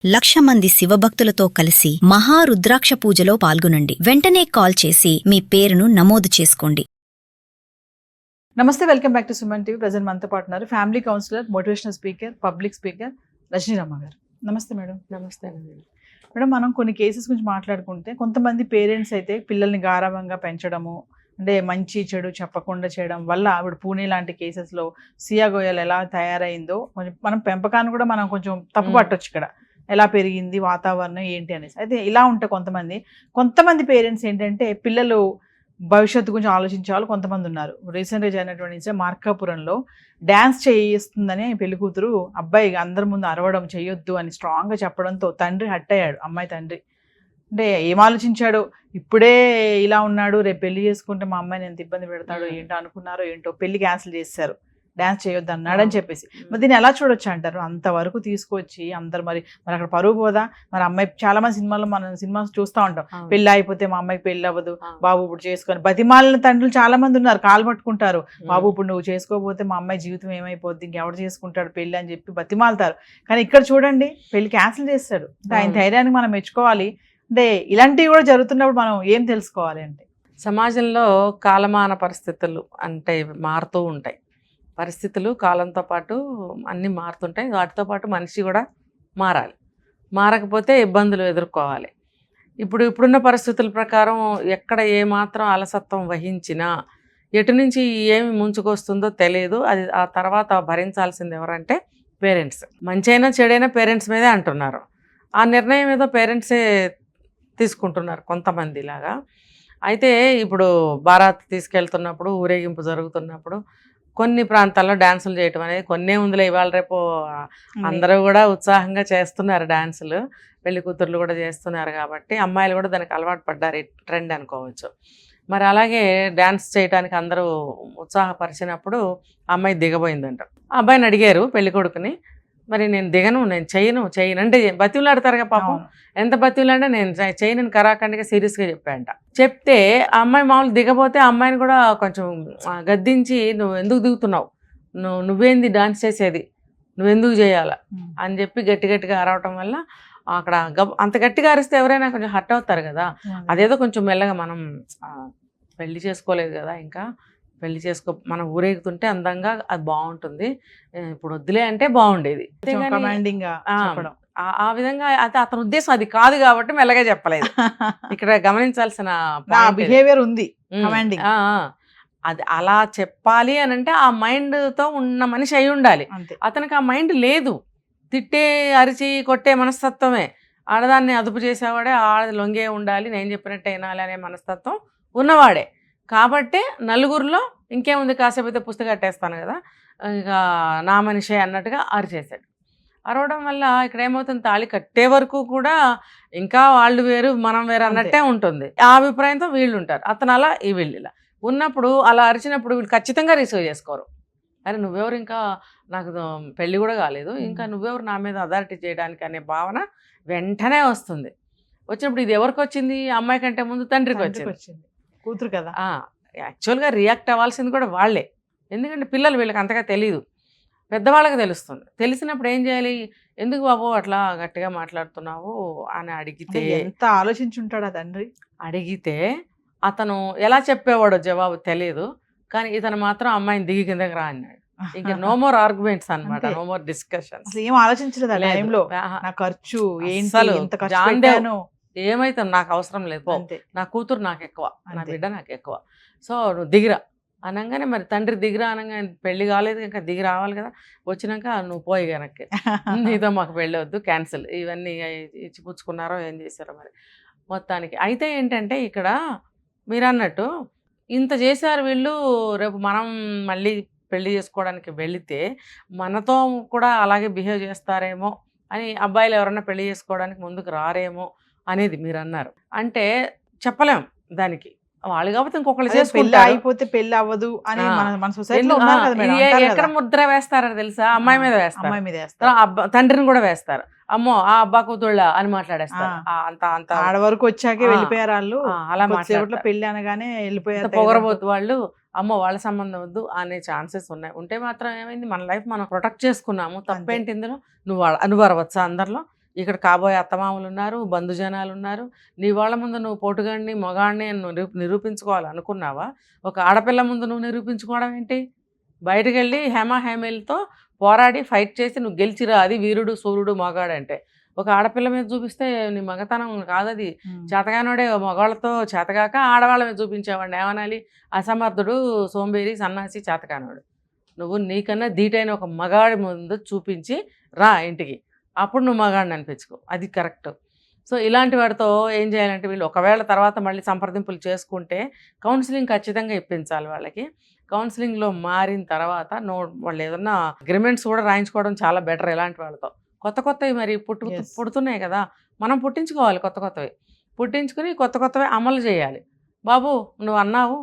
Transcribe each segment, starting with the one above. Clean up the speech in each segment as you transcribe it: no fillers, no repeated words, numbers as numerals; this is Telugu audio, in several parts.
1,00,000 మంది శివభక్తులతో కలిసి మహారుద్రాక్ష పూజలో పాల్గొనండి. వెంటనే కాల్ చేసి మీ పేరును నమోదు చేసుకోండి. నమస్తే, welcome back to Suman TV. Present మనతో పాటు ఉన్నారు family counsellor, motivational speaker, public speaker Rajaniramma garu. నమస్తే మేడం. నమస్తే మేడం, మనం కొన్ని కేసెస్ గురించి మాట్లాడుకుంటే కొంతమంది పేరెంట్స్ అయితే పిల్లల్ని గారాభంగా పెంచడము, అంటే మంచి చెడు చెప్పకుండా చేయడం వల్ల ఇప్పుడు పూణే లాంటి కేసెస్లో సియా గోయల్ ఎలా తయారైందో కొంచెం మనం పెంపకాన్ని కూడా మనం కొంచెం తప్పు పట్టొచ్చు. ఇక్కడ ఎలా పెరిగింది, వాతావరణం ఏంటి అనేసి. అయితే ఇలా ఉంటే కొంతమంది పేరెంట్స్ ఏంటంటే పిల్లలు భవిష్యత్తు గురించి ఆలోచించే వాళ్ళు కొంతమంది ఉన్నారు. రీసెంట్గా జరిగినటువంటి ఇన్సిడెంట్ మార్కాపురంలో డ్యాన్స్ చేయిస్తుందని పెళ్లి కూతురు అబ్బాయి అందరి ముందు అరవడం, చేయొద్దు అని స్ట్రాంగ్గా చెప్పడంతో తండ్రి హట్ అయ్యాడు. అమ్మాయి తండ్రి అంటే ఏం ఆలోచించాడు, ఇప్పుడే ఇలా ఉన్నాడు, రేపు పెళ్లి చేసుకుంటే మా అమ్మాయిని ఎంత ఇబ్బంది పెడతాడో ఏంటో అనుకున్నారో ఏంటో, పెళ్లి క్యాన్సిల్ చేశారు, డ్యాన్స్ చేయొద్దు అన్నాడని చెప్పేసి. మరి దీన్ని ఎలా చూడొచ్చు అంటారు? అంతవరకు తీసుకొచ్చి అందరు మరి అక్కడ పరువు పోదా? మరి అమ్మాయి చాలా మంది సినిమాల్లో మనం సినిమా చూస్తూ ఉంటాం, పెళ్ళి అయిపోతే మా అమ్మాయికి పెళ్ళి అవ్వదు, బాబు ఇప్పుడు చేసుకొని బతిమాలిన తండ్రులు చాలా మంది ఉన్నారు. కాలు పట్టుకుంటారు, బాబు ఇప్పుడు నువ్వు చేసుకోకపోతే మా అమ్మాయి జీవితం ఏమైపోద్ది, ఇంకెవరు చేసుకుంటాడు పెళ్ళి అని చెప్పి బతిమాలుతారు. కానీ ఇక్కడ చూడండి, పెళ్లి క్యాన్సిల్ చేస్తాడు. ఆయన ధైర్యానికి మనం మెచ్చుకోవాలి. అంటే ఇలాంటివి కూడా జరుగుతున్నప్పుడు మనం ఏం తెలుసుకోవాలి అంటే, సమాజంలో కాలమాన పరిస్థితులు అంటే మారుతూ ఉంటాయి. పరిస్థితులు కాలంతో పాటు అన్నీ మారుతుంటాయి. వాటితో పాటు మనిషి కూడా మారాలి. మారకపోతే ఇబ్బందులు ఎదుర్కోవాలి. ఇప్పుడున్న పరిస్థితుల ప్రకారం ఎక్కడ ఏమాత్రం అలసత్వం వహించినా ఎటు నుంచి ఏమి ముంచుకొస్తుందో తెలియదు. అది ఆ తర్వాత భరించాల్సింది ఎవరంటే పేరెంట్స్. మంచైనా చెడైనా పేరెంట్స్ మీదే అంటున్నారు. ఆ నిర్ణయం ఏదో పేరెంట్సే తీసుకుంటున్నారు కొంతమంది లాగా. అయితే ఇప్పుడు బారాత్ తీసుకెళ్తున్నప్పుడు, ఊరేగింపు జరుగుతున్నప్పుడు కొన్ని ప్రాంతాల్లో డ్యాన్సులు చేయటం అనేది కొన్నే ఉందిలే, ఇవాళ రేపు అందరూ కూడా ఉత్సాహంగా చేస్తున్నారు డ్యాన్సులు, పెళ్లి కూతుర్లు కూడా చేస్తున్నారు. కాబట్టి అమ్మాయిలు కూడా దానికి అలవాటు పడ్డారు, ఈ ట్రెండ్ అనుకోవచ్చు. మరి అలాగే డ్యాన్స్ చేయడానికి అందరూ ఉత్సాహపరిచినప్పుడు అమ్మాయి దిగబోయిందంట. అబ్బాయిని అడిగారు పెళ్లి కొడుకుని, మరి నేను దిగను, నేను చేయను అంటే బతిలాడతారుగా పాపం. ఎంత బతిలాడినా నేను చేయనని కరాఖండిగా సీరియస్గా చెప్పాడంట. చెప్తే ఆ అమ్మాయి మామూలు దిగబోతే ఆ అమ్మాయిని కూడా కొంచెం గద్దించి, నువ్వు ఎందుకు దిగుతున్నావు, నువ్వేంది డాన్స్ చేసేది, నువ్వెందుకు చేయాలా అని చెప్పి గట్టిగా అరవటం వల్ల అక్కడ అంత గట్టిగా అరిస్తే ఎవరైనా కొంచెం హర్ట్ అవుతారు కదా. అదేదో కొంచెం మెల్లగా మనం పెళ్లి చేసుకోలేదు కదా, ఇంకా పెళ్లి మనం ఊరేగుతుంటే అందంగా అది బాగుంటుంది, ఇప్పుడు వద్దులే అంటే బాగుండేది. ఆ విధంగా అయితే అతని ఉద్దేశం అది కాదు కాబట్టి మెల్లగా చెప్పలేదు. ఇక్కడ గమనించాల్సిన బిహేవియర్ ఉంది. అది అలా చెప్పాలి అని అంటే ఆ మైండ్తో ఉన్న మనిషి అయి ఉండాలి. అతనికి ఆ మైండ్ లేదు. తిట్టే, అరిచి కొట్టే మనస్తత్వమే. ఆడదాన్ని అదుపు చేసేవాడే, ఆడది లొంగే ఉండాలి, నేను చెప్పినట్టు వినాలి అనే మనస్తత్వం ఉన్నవాడే. కాబట్టి నలుగురిలో ఇంకేముంది, కాసేపు అయితే పుస్తకం కట్టేస్తాను కదా, ఇక నా మనిషే అన్నట్టుగా అరిచేశాడు. అరవడం వల్ల ఇక్కడ ఏమవుతుంది, తాళి కట్టే వరకు కూడా ఇంకా వాళ్ళు వేరు మనం వేరు అన్నట్టే ఉంటుంది. ఆ అభిప్రాయంతో వీళ్ళు ఉంటారు. అతను అలా, ఈ వీళ్ళు ఇలా ఉన్నప్పుడు, అలా అరిచినప్పుడు వీళ్ళు ఖచ్చితంగా రిసీవ్ చేసుకోరు. అరే నువ్వెవరు, ఇంకా నాకు పెళ్ళి కూడా కాలేదు, ఇంకా నువ్వెవరు నా మీద అథారిటీ చేయడానికి అనే భావన వెంటనే వస్తుంది. వచ్చినప్పుడు ఇది ఎవరికి వచ్చింది, అమ్మాయి కంటే ముందు తండ్రికి వచ్చింది, కూతురు కదా. యాక్చువల్గా రియాక్ట్ అవ్వాల్సింది కూడా వాళ్ళే. ఎందుకంటే పిల్లలు వీళ్ళకి అంతగా తెలియదు, పెద్దవాళ్ళకి తెలుస్తుంది. తెలిసినప్పుడు ఏం చేయాలి, ఎందుకు బాబు అట్లా గట్టిగా మాట్లాడుతున్నావు అని అడిగితే, ఎంత ఆలోచించుంటాడు ఆ తండ్రి. అడిగితే అతను ఎలా చెప్పేవాడో జవాబు తెలియదు, కానీ ఇతను మాత్రం అమ్మాయిని దిగి కిందకి రా అన్నాడు. ఇంకా నో మోర్ ఆర్గ్యుమెంట్స్ అనమాట, నో మోర్ డిస్కషన్స్. ఏం ఆలోచించలేదు ఆ టైంలో, నా ఖర్చు ఏమైతే నాకు అవసరం లేదు, నా కూతురు నాకు ఎక్కువ, నా బిడ్డ నాకు ఎక్కువ, సో నువ్వు దిగిరా అనగానే, మరి తండ్రి దిగిరా అనగానే పెళ్లి కాలేదు ఇంకా దిగి రావాలి కదా. వచ్చినాక నువ్వు పోయి వెనక్కి, నీతో మాకు పెళ్ళి వద్దు, క్యాన్సిల్. ఇవన్నీ ఇచ్చిపుచ్చుకున్నారో ఏం చేశారో మరి మొత్తానికి. అయితే ఏంటంటే ఇక్కడ మీరు అన్నట్టు ఇంత చేశారు వీళ్ళు, రేపు మనం మళ్ళీ పెళ్లి చేసుకోవడానికి వెళితే మనతో కూడా అలాగే బిహేవ్ చేస్తారేమో అని, అబ్బాయిలు ఎవరన్నా పెళ్లి చేసుకోవడానికి ముందుకు రారేమో అనేది మీరు అన్నారు. అంటే చెప్పలేం దానికి, వాళ్ళు కాబట్టి ఇంకొకళ్ళు చేసుకుంటారు. అయిపోతే పెళ్లి అవ్వదు అని మన సొసైటీలో ఎక్కడ ముద్ర వేస్తారని తెలుసా, అమ్మాయి మీద వేస్తారు, తండ్రిని కూడా వేస్తారు. అమ్మో ఆ అబ్బా కూతుళ్ళ అని మాట్లాడేస్తారు. అంత ఆడవరకు వచ్చాకే వెళ్ళిపోయారు వాళ్ళు, అలా పెళ్లి అనగానే వెళ్ళిపోయారు. పొగరబోతు వాళ్ళు, అమ్మో వాళ్ళ సంబంధం వద్దు అనే ఛాన్సెస్ ఉన్నాయి. ఉంటే మాత్రం ఏమైంది, మన లైఫ్ మనం ప్రొటెక్ట్ చేసుకున్నాము, తప్పేంటి ఇందులో. నువ్వు అరవచ్చా అందరిలో, ఇక్కడ కాబోయే అత్తమామలు ఉన్నారు, బంధుజనాలు ఉన్నారు. నీ వాళ్ళ ముందు నువ్వు పోటుగాడిని మగాడిని అని నువ్వు నిరూపించుకోవాలి అనుకున్నావా? ఒక ఆడపిల్ల ముందు నువ్వు నిరూపించుకోవడం ఏంటి? బయటకు వెళ్ళి హేమీలతో పోరాడి ఫైట్ చేసి నువ్వు గెలిచిరా, అది వీరుడు సూర్యుడు మగాడంటే. ఒక ఆడపిల్ల మీద చూపిస్తే నీ మగతనం కాదది. చేతగానోడే మగవాళ్ళతో చేతగాక ఆడవాళ్ళ మీద చూపించేవాడిని ఏమనాలి? అసమర్థుడు, సోంబేరి, సన్నాసి, చేతగానోడు. నువ్వు నీకన్నా ధీటైన ఒక మగాడి ముందు చూపించి రా ఇంటికి, అప్పుడు నువ్వు మగాడిని అనిపించుకో, అది కరెక్ట్. సో ఇలాంటి వాడితో ఏం చేయాలంటే వీళ్ళు ఒకవేళ తర్వాత మళ్ళీ సంప్రదింపులు చేసుకుంటే కౌన్సిలింగ్ ఖచ్చితంగా ఇప్పించాలి వాళ్ళకి. కౌన్సిలింగ్లో మారిన తర్వాత వాళ్ళు ఏదన్నా అగ్రిమెంట్స్ కూడా రాయించుకోవడం చాలా బెటర్ ఇలాంటి వాళ్ళతో. కొత్తవి మరి పుడుతున్నాయి కదా, మనం పుట్టించుకోవాలి కొత్తవి. పుట్టించుకుని కొత్తవే అమలు చేయాలి. బాబు నువ్వు అన్నావు,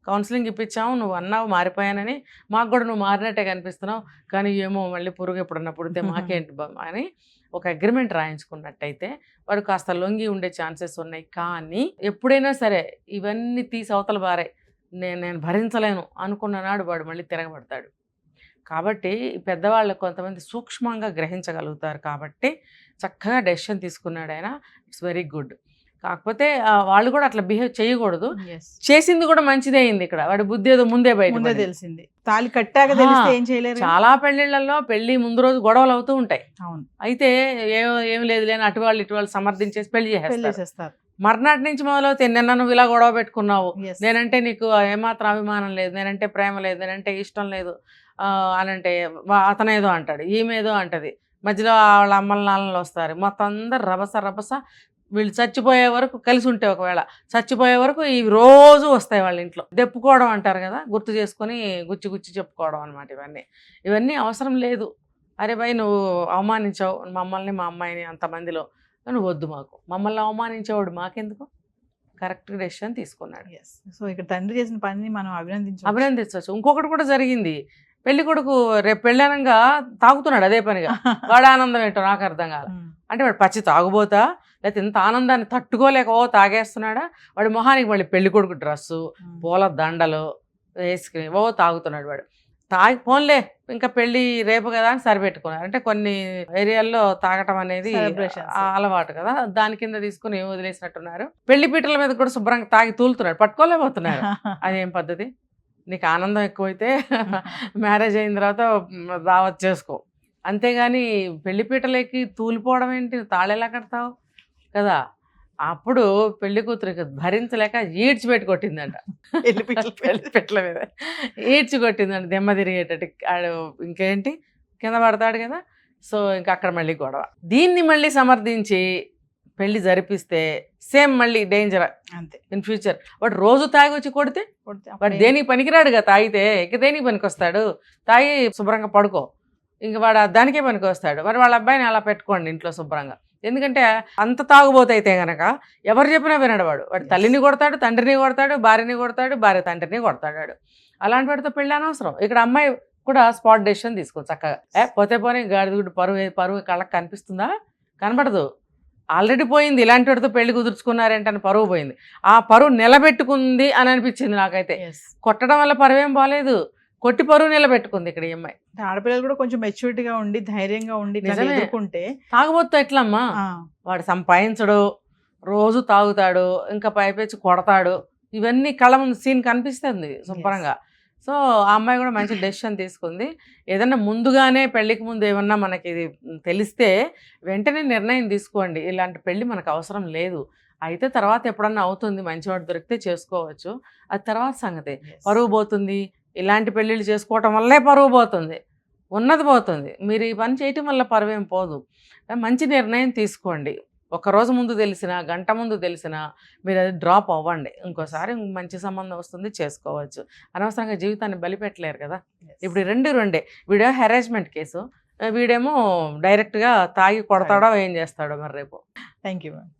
కౌన్సిలింగ్ ఇప్పించాము, నువ్వు అన్నావు మారిపోయానని, మాకు కూడా నువ్వు మారినట్టే కనిపిస్తున్నావు, కానీ ఏమో మళ్ళీ పురుగు ఎప్పుడన్నా పుడితే మాకేంటి అని ఒక అగ్రిమెంట్ రాయించుకున్నట్టయితే వాడు కాస్త లొంగి ఉండే ఛాన్సెస్ ఉన్నాయి. కానీ ఎప్పుడైనా సరే ఇవన్నీ తీసి అవతల బారే, నేను భరించలేను అనుకున్న నాడు వాడు మళ్ళీ తిరగబడతాడు. కాబట్టి పెద్దవాళ్ళు కొంతమంది సూక్ష్మంగా గ్రహించగలుగుతారు. కాబట్టి చక్కగా డెసిషన్ తీసుకున్నాడు ఆయన, ఇట్స్ వెరీ గుడ్. కాకపోతే వాళ్ళు కూడా అట్లా బిహేవ్ చేయకూడదు. చేసింది కూడా మంచిదే అయింది. ఇక్కడ వాడి బుద్ధి ఏదో ముందే బయట తెలిసింది, తాళి కట్టాక తెలిస్తే ఏం చేయలేరు. చాలా పెళ్లిళ్లలో పెళ్లి ముందు రోజు గొడవలు అవుతూ ఉంటాయి. అయితే ఏం లేదు లేని అటు వాళ్ళు ఇటు వాళ్ళు సమర్థించేసి పెళ్లి చేసేస్తారు. మర్నాటి నుంచి మొదలవుతే నిన్న నువ్వు ఇలా గొడవ పెట్టుకున్నావు, నేనంటే నీకు ఏమాత్రం అభిమానం లేదు, నేనంటే ప్రేమ లేదు, నేనంటే ఇష్టం లేదు అనంటే అతనేదో అంటాడు, ఈమెదో అంటది, మధ్యలో వాళ్ళ అమ్మల నాన్నలు వస్తారు, మొత్తం అందరు రభస వీళ్ళు చచ్చిపోయే వరకు కలిసి ఉంటే, ఒకవేళ చచ్చిపోయే వరకు ఇవి రోజు వస్తాయి వాళ్ళ ఇంట్లో. దెప్పుకోవడం అంటారు కదా, గుర్తు చేసుకొని గుచ్చి చెప్పుకోవడం అనమాట. ఇవన్నీ అవసరం లేదు. అరే భయ్ నువ్వు అవమానించావు మమ్మల్ని, మా అమ్మాయిని అంతమందిలో, నువ్వు వద్దు, మాకు మమ్మల్ని అవమానించేవాడు మాకెందుకు. కరెక్ట్ డెసిషన్ తీసుకున్నాడు. సో ఇక్కడ తండ్రి చేసిన పని మనం అభినందించవచ్చు. ఇంకొకటి కూడా జరిగింది. పెళ్లి కొడుకు రేపు పెళ్ళానంగా తాగుతున్నాడు అదే పనిగా. వాడు ఆనందం ఏంటో నాకు అర్థం కాదు. అంటే వాడు పచ్చి తాగుబోతా, లేకపోతే ఇంత ఆనందాన్ని తట్టుకోలేక తాగేస్తున్నాడా, వాడి మొహానికి మళ్ళీ పెళ్లి కొడుకు డ్రస్సు, పూల దండలు వేసుకుని తాగుతున్నాడు. వాడు తాగి పోన్లే ఇంకా పెళ్లి రేపు కదా అని సరిపెట్టుకున్నారు. అంటే కొన్ని ఏరియాల్లో తాగటం అనేది అలవాటు కదా, దాని కింద తీసుకుని వదిలేసినట్టున్నారు. పెళ్లి పీటల మీద కూడా శుభ్రంగా తాగి తూలుతున్నాడు, పట్టుకోలేకపోతున్నారు. అదేం పద్ధతి? నీకు ఆనందం ఎక్కువైతే మ్యారేజ్ అయిన తర్వాత దావత్ చేసుకో, అంతేగాని పెళ్లిపీటలకి తూలిపోవడం ఏంటి? తాళెలా కడతావు కదా. అప్పుడు పెళ్లి కూతురికి భరించలేక ఈడ్చిపెట్టి కొట్టిందంట, పెళ్లిపీటల మీద ఈడ్చి కొట్టిందంట, దెమ్మ తిరిగేటట్టు. ఇంకేంటి కింద పడతాడు కదా. సో ఇంకా అక్కడ మళ్ళీ గొడవ. దీన్ని మళ్ళీ సమర్థించి పెళ్లి జరిపిస్తే సేమ్ మళ్ళీ డేంజర్ అంతే ఇన్ ఫ్యూచర్. వాడు రోజు తాగి వచ్చి కొడితే వాడు దేనికి పనికిరాడుగా. తాగితే ఇక దేనికి పనికొస్తాడు? తాగి శుభ్రంగా పడుకో, ఇంక వాడు దానికే పనికొస్తాడు. మరి వాళ్ళ అబ్బాయిని అలా పెట్టుకోండి ఇంట్లో శుభ్రంగా. ఎందుకంటే అంత తాగుబోతైతే గనక ఎవరు చెప్పినా వినడు. వాడు తల్లిని కొడతాడు, తండ్రిని కొడతాడు, భార్యని కొడతాడు, భార్య తండ్రిని కొడతాడు. అలాంటి వాడితో పెళ్ళి అనవసరం. ఇక్కడ అమ్మాయి కూడా స్పాట్ డెసిషన్ తీసుకో చక్కగా. పోతే పోనీ గాడిదగుడ్డు పరువు కళ్ళకి కనిపిస్తుందా? కనబడదు. ఆల్రెడీ పోయింది. ఇలాంటి వాడితో పెళ్లి కుదుర్చుకున్నారేంటని పరువు పోయింది. ఆ పరువు నిలబెట్టుకుంది అని అనిపించింది నాకైతే. కొట్టడం వల్ల పరువేం బాలేదు, కొట్టి పరువు నిలబెట్టుకుంది ఇక్కడ ఈ అమ్మాయి. ఆడపిల్లలు కూడా కొంచెం మెచ్యూరిటీగా ఉండి ధైర్యంగా ఉండి ఎదుర్కొంటే. తాగుబోతు ఎట్లమ్మా, వాడు సంపాదించడు, రోజు తాగుతాడు, ఇంకా పైపెచ్చి కొడతాడు, ఇవన్నీ కళ్ళ ముందు సీన్ కనిపిస్తుంది శుభ్రంగా. సో ఆ అమ్మాయి కూడా మంచి డెసిషన్ తీసుకుంది. ఏదన్నా ముందుగానే పెళ్ళికి ముందు ఏమన్నా మనకి ఇది తెలిస్తే వెంటనే నిర్ణయం తీసుకోండి, ఇలాంటి పెళ్ళి మనకు అవసరం లేదు, అయితే తర్వాత ఎప్పుడన్నా అవుతుంది, మంచివాడు దొరికితే చేసుకోవచ్చు, అది తర్వాత సంగతి. పరువు పోతుంది, ఇలాంటి పెళ్ళిళ్ళు చేసుకోవటం వల్లే పరువు పోతుంది, ఉన్నది పోతుంది. మీరు ఈ పని చేయటం వల్ల పరువేం పోదు. మంచి నిర్ణయం తీసుకోండి. ఒకరోజు ముందు తెలిసినా, గంట ముందు తెలిసినా మీరు అది డ్రాప్ అవ్వండి. ఇంకోసారి మంచి సంబంధం వస్తుంది, చేసుకోవచ్చు. అనవసరంగా జీవితాన్ని బలిపెట్టలేరు కదా. ఇప్పుడు రెండే. వీడేమో హెరాస్మెంట్ కేసు, వీడేమో డైరెక్ట్గా తాగి కొడతాడో ఏం చేస్తాడో మరి రేపు. Thank you ma'am.